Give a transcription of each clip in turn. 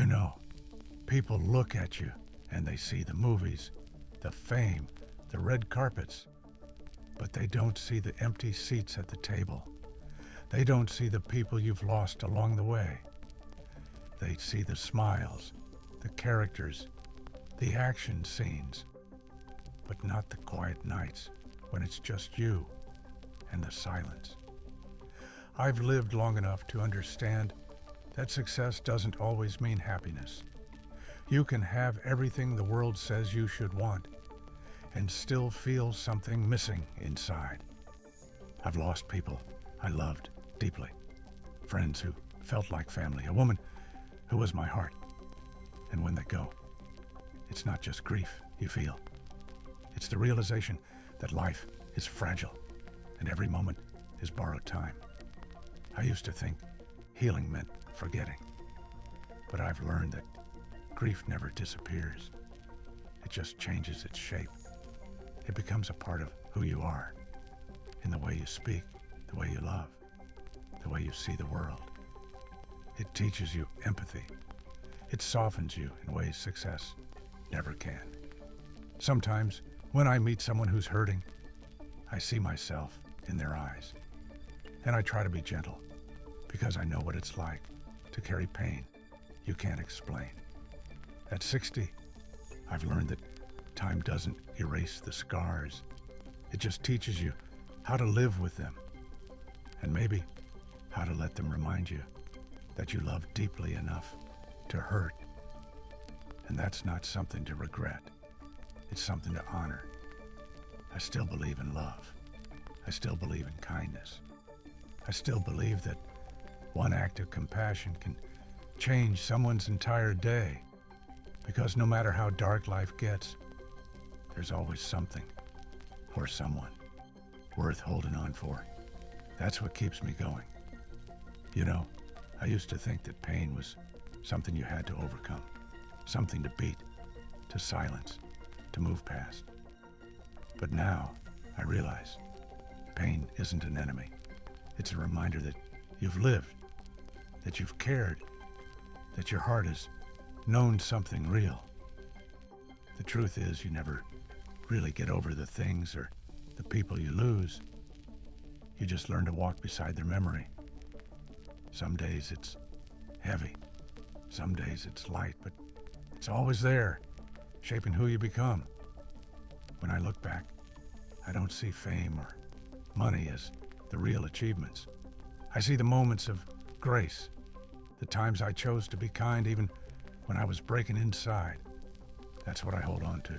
You know, people look at you and they see the movies, the fame, the red carpets, but they don't see the empty seats at the table. They don't see the people you've lost along the way. They see the smiles, the characters, the action scenes, but not the quiet nights when it's just you and the silence. I've lived long enough to understand that success doesn't always mean happiness. You can have everything the world says you should want and still feel something missing inside. I've lost people I loved deeply, friends who felt like family, a woman who was my heart. And when they go, it's not just grief you feel. It's the realization that life is fragile and every moment is borrowed time. I used to think healing meant forgetting, but I've learned that grief never disappears. It just changes its shape. It becomes a part of who you are, in the way you speak, the way you love, the way you see the world. It teaches you empathy. It softens you in ways success never can. Sometimes, when I meet someone who's hurting, I see myself in their eyes. And I try to be gentle, because I know what it's like to carry pain you can't explain. At 60, I've learned that time doesn't erase the scars. It just teaches you how to live with them, and maybe how to let them remind you that you love deeply enough to hurt. And that's not something to regret. It's something to honor. I still believe in love. I still believe in kindness. I still believe that one act of compassion can change someone's entire day, because no matter how dark life gets, there's always something or someone worth holding on for. That's what keeps me going. You know, I used to think that pain was something you had to overcome, something to beat, to silence, to move past. But now I realize pain isn't an enemy. It's a reminder that you've lived, that you've cared, that your heart has known something real. The truth is, you never really get over the things or the people you lose. You just learn to walk beside their memory. Some days it's heavy. Some days it's light, but it's always there, shaping who you become. When I look back, I don't see fame or money as the real achievements. I see the moments of grace, the times I chose to be kind even when I was breaking inside. That's what I hold on to.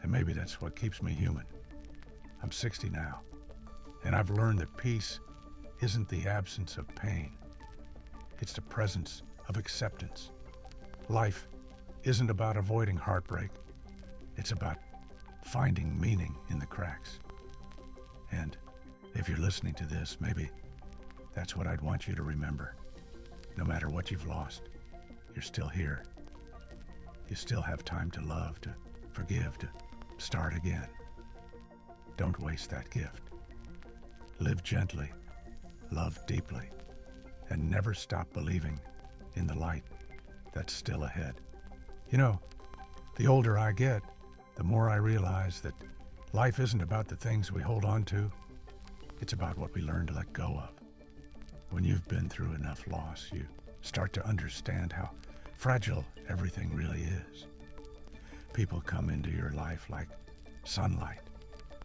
And maybe that's what keeps me human. I'm 60 now, and I've learned that peace isn't the absence of pain. It's the presence of acceptance. Life isn't about avoiding heartbreak. It's about finding meaning in the cracks. And if you're listening to this, maybe that's what I'd want you to remember. No matter what you've lost, you're still here. You still have time to love, to forgive, to start again. Don't waste that gift. Live gently, love deeply, and never stop believing in the light that's still ahead. You know, the older I get, the more I realize that life isn't about the things we hold on to. It's about what we learn to let go of. When you've been through enough loss, you start to understand how fragile everything really is. People come into your life like sunlight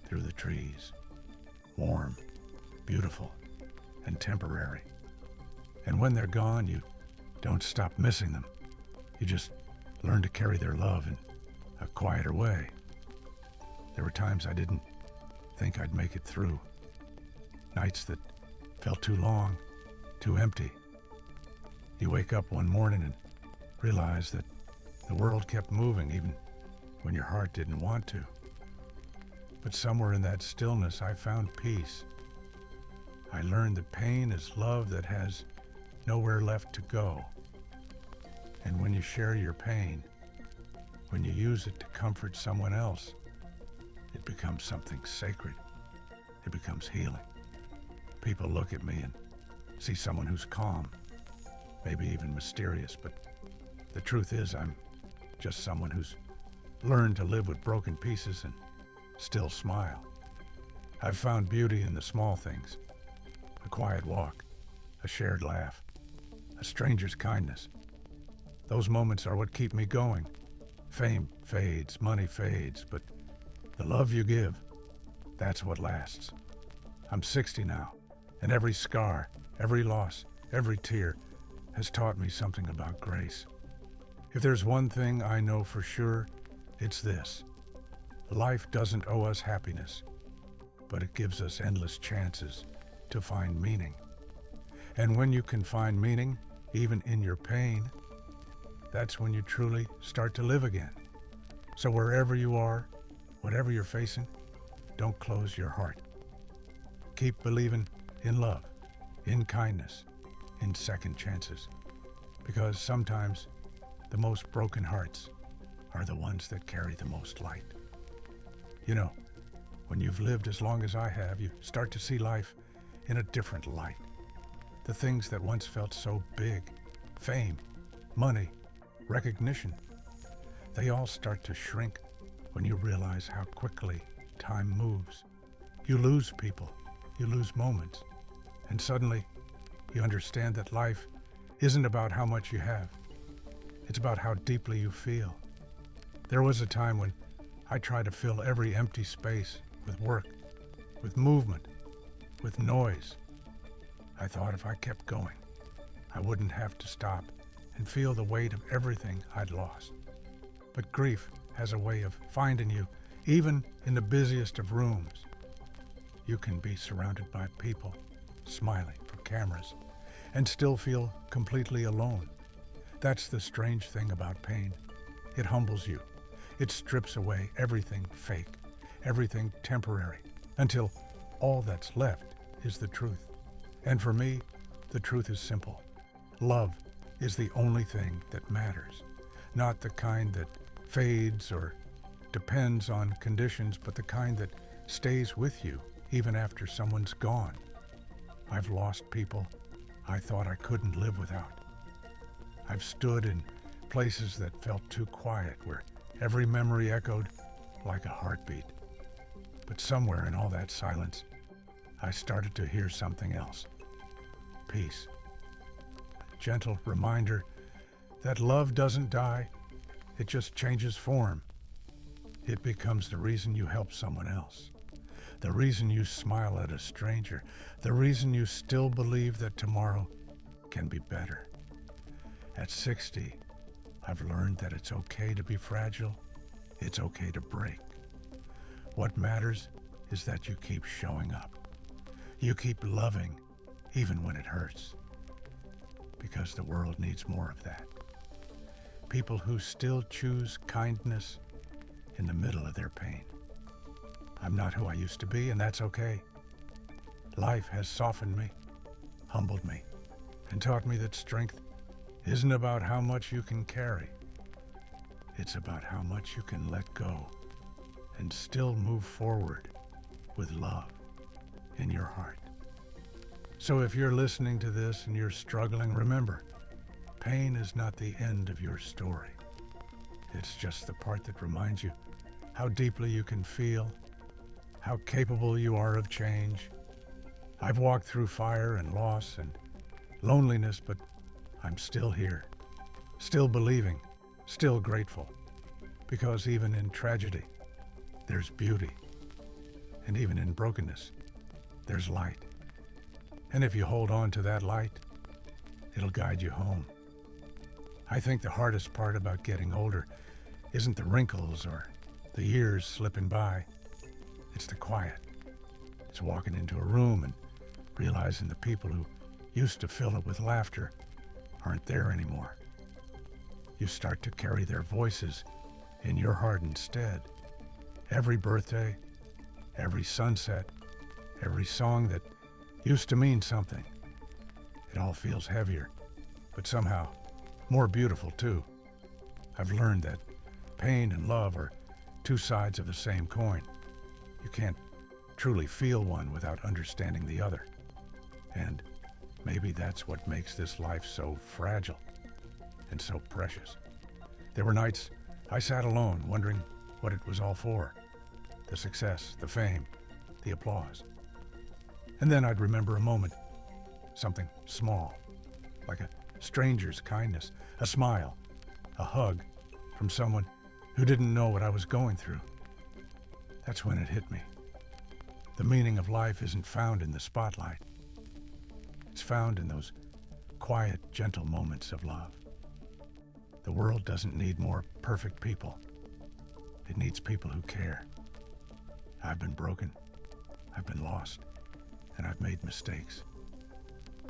through the trees, warm, beautiful, and temporary. And when they're gone, you don't stop missing them. You just learn to carry their love in a quieter way. There were times I didn't think I'd make it through. Nights that felt too long, too empty. You wake up one morning and realize that the world kept moving even when your heart didn't want to. But somewhere in that stillness, I found peace. I learned that pain is love that has nowhere left to go. And when you share your pain, when you use it to comfort someone else, it becomes something sacred. It becomes healing. People look at me and see someone who's calm, maybe even mysterious, but The truth is, I'm just someone who's learned to live with broken pieces and still smile. I've found beauty in the small things. A quiet walk, a shared laugh, a stranger's kindness. Those moments are what keep me going. Fame fades, money fades, but the love you give, that's what lasts. I'm 60 now, and every scar, every loss, every tear has taught me something about grace. If there's one thing I know for sure, it's this. Life doesn't owe us happiness, but it gives us endless chances to find meaning. And when you can find meaning, even in your pain, that's when you truly start to live again. So wherever you are, whatever you're facing, don't close your heart. Keep believing in love, in kindness, in second chances. Because sometimes the most broken hearts are the ones that carry the most light. You know, when you've lived as long as I have, you start to see life in a different light. The things that once felt so big, fame, money, recognition, they all start to shrink when you realize how quickly time moves. You lose people, you lose moments, and suddenly you understand that life isn't about how much you have. It's about how deeply you feel. There was a time when I tried to fill every empty space with work, with movement, with noise. I thought if I kept going, I wouldn't have to stop and feel the weight of everything I'd lost. But grief has a way of finding you, even in the busiest of rooms. You can be surrounded by people, smiling for cameras, and still feel completely alone. That's the strange thing about pain. It humbles you. It strips away everything fake, everything temporary, until all that's left is the truth. And for me, the truth is simple. Love is the only thing that matters. Not the kind that fades or depends on conditions, but the kind that stays with you even after someone's gone. I've lost people I thought I couldn't live without. I've stood in places that felt too quiet, where every memory echoed like a heartbeat. But somewhere in all that silence, I started to hear something else. Peace. A gentle reminder that love doesn't die, it just changes form. It becomes the reason you help someone else, the reason you smile at a stranger, the reason you still believe that tomorrow can be better. At 60, I've learned that it's okay to be fragile. It's okay to break. What matters is that you keep showing up. You keep loving, even when it hurts. Because the world needs more of that. People who still choose kindness in the middle of their pain. I'm not who I used to be, and that's okay. Life has softened me, humbled me, and taught me that strength isn't about how much you can carry. It's about how much you can let go and still move forward with love in your heart. So if you're listening to this and you're struggling, remember, pain is not the end of your story. It's just the part that reminds you how deeply you can feel, how capable you are of change. I've walked through fire and loss and loneliness, but I'm still here, still believing, still grateful, because even in tragedy, there's beauty, and even in brokenness, there's light. And if you hold on to that light, it'll guide you home. I think the hardest part about getting older isn't the wrinkles or the years slipping by. It's the quiet. It's walking into a room and realizing the people who used to fill it with laughter aren't there anymore. You start to carry their voices in your heart instead. Every birthday, every sunset, every song that used to mean something. It all feels heavier, but somehow more beautiful too. I've learned that pain and love are two sides of the same coin. You can't truly feel one without understanding the other. And maybe that's what makes this life so fragile and so precious. There were nights I sat alone, wondering what it was all for. The success, the fame, the applause. And then I'd remember a moment, something small, like a stranger's kindness, a smile, a hug from someone who didn't know what I was going through. That's when it hit me. The meaning of life isn't found in the spotlight. It's found in those quiet, gentle moments of love. The world doesn't need more perfect people. It needs people who care. I've been broken, I've been lost, and I've made mistakes.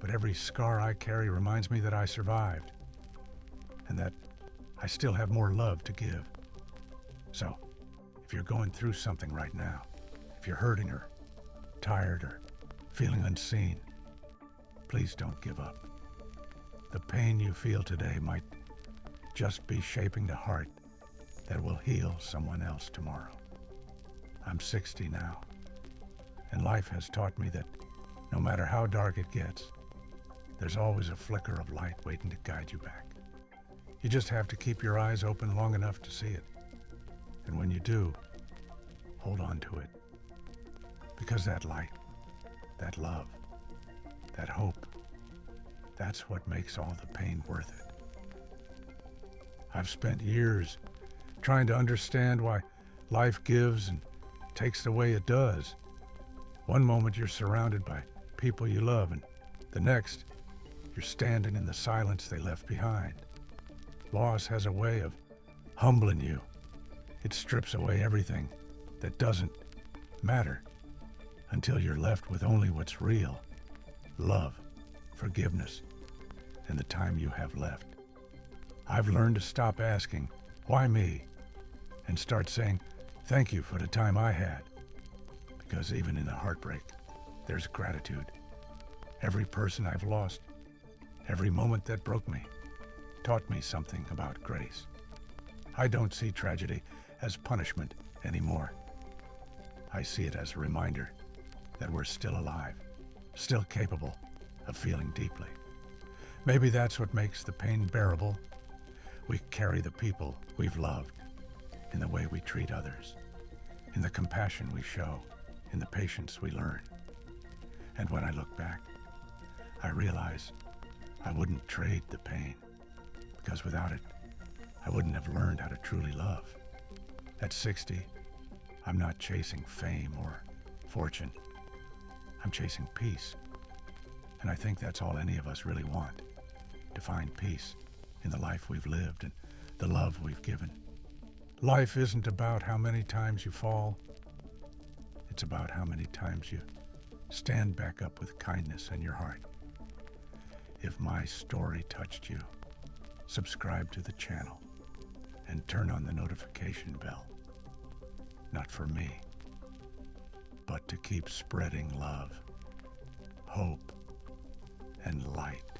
But every scar I carry reminds me that I survived, and that I still have more love to give. So, if you're going through something right now, if you're hurting or tired or feeling unseen, please don't give up. The pain you feel today might just be shaping the heart that will heal someone else tomorrow. I'm 60 now, and life has taught me that no matter how dark it gets, there's always a flicker of light waiting to guide you back. You just have to keep your eyes open long enough to see it. And when you do, hold on to it. Because that light, that love, that hope, that's what makes all the pain worth it. I've spent years trying to understand why life gives and takes the way it does. One moment you're surrounded by people you love, and the next, you're standing in the silence they left behind. Loss has a way of humbling you. It strips away everything that doesn't matter until you're left with only what's real: love, forgiveness, and the time you have left. I've learned to stop asking, why me? And start saying, thank you for the time I had. Because even in a heartbreak, there's gratitude. Every person I've lost, every moment that broke me, taught me something about grace. I don't see tragedy as punishment anymore. I see it as a reminder that we're still alive, still capable of feeling deeply. Maybe that's what makes the pain bearable. We carry the people we've loved in the way we treat others, in the compassion we show, in the patience we learn. And when I look back, I realize I wouldn't trade the pain, because without it, I wouldn't have learned how to truly love. At 60, I'm not chasing fame or fortune. I'm chasing peace. And I think that's all any of us really want, to find peace in the life we've lived and the love we've given. Life isn't about how many times you fall. It's about how many times you stand back up with kindness in your heart. If my story touched you, subscribe to the channel and turn on the notification bell. Not for me, but to keep spreading love, hope, and light.